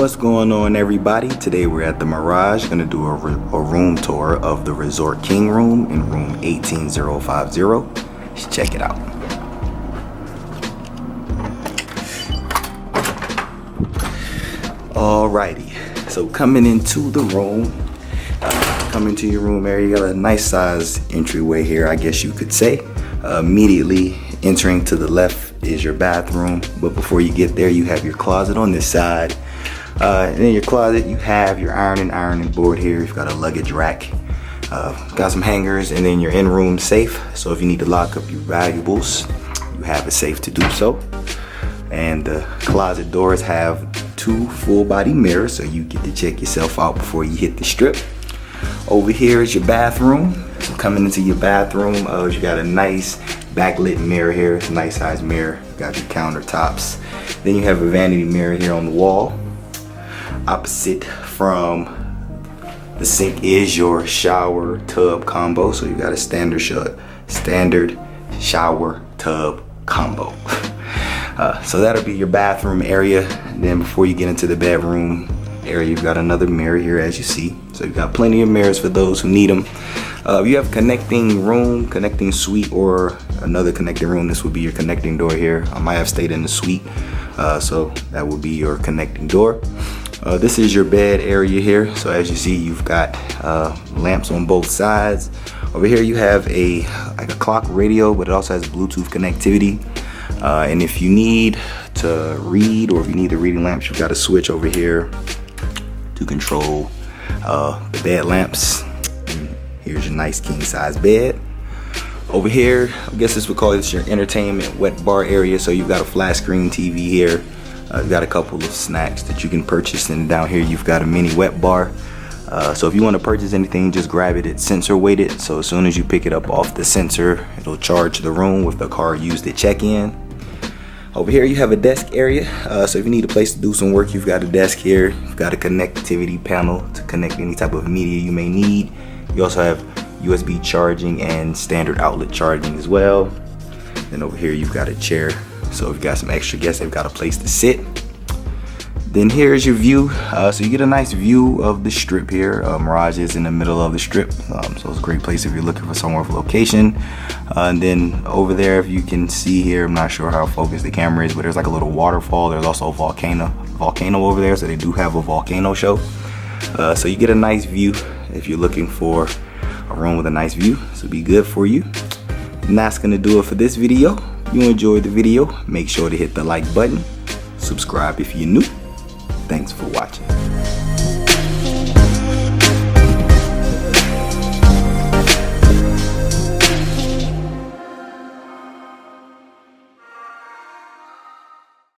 What's going on, everybody? Today we're at the Mirage, gonna do a room tour of the Resort King room in room 18050. Let's check it out. Alrighty, so coming into the room, coming to your room area, you got a nice size entryway here, I guess you could say. Immediately entering to the left is your bathroom, but before you get there, you have your closet on this side. And in your closet, you have your ironing board here. You've got a luggage rack, got some hangers, and then your in-room safe. So if you need to lock up your valuables, you have a safe to do so. And the closet doors have 2 full-body mirrors, so you get to check yourself out before you hit the strip. Over here is your bathroom. So coming into your bathroom, you got a nice backlit mirror here. It's a nice size mirror. You got your countertops. Then you have a vanity mirror here on the wall. Opposite from the sink is your shower tub combo. So you got a standard shower tub combo. So that'll be your bathroom area. And then before you get into the bedroom area, you've got another mirror here, as you see. So you've got plenty of mirrors for those who need them. If you have connecting room, connecting suite, or another connecting room, this would be your connecting door here. I might have stayed in the suite, so that would be your connecting door. This is your bed area here. So as you see, you've got lamps on both sides. Over here you have like a clock radio, but it also has Bluetooth connectivity. And if you need to read, or if you need the reading lamps, you've got a switch over here to control the bed lamps. And here's your nice king size bed. Over here, I guess this would call this your entertainment wet bar area. So you've got a flat screen TV here. You've got a couple of snacks that you can purchase, and down here you've got a mini wet bar. So if you want to purchase anything, just grab it. It's sensor weighted, so as soon as you pick it up off the sensor, it'll charge the room with the card used at check-in. Over here you have a desk area, so if you need a place to do some work, you've got a desk here. You've got a connectivity panel to connect any type of media you may need. You also have USB charging and standard outlet charging as well. Then over here you've got a chair, so if you've got some extra guests, they've got a place to sit. Then here's your view. So you get a nice view of the strip here. Mirage is in the middle of the strip, so it's a great place if you're looking for somewhere for location. And then over there, if you can see here, I'm not sure how focused the camera is, but there's like a little waterfall. There's also a volcano over there, so they do have a volcano show. So you get a nice view if you're looking for a room with a nice view. So be good for you. And that's gonna do it for this video. If you enjoyed the video, make sure to hit the like button. Subscribe if you're new. Thanks for watching.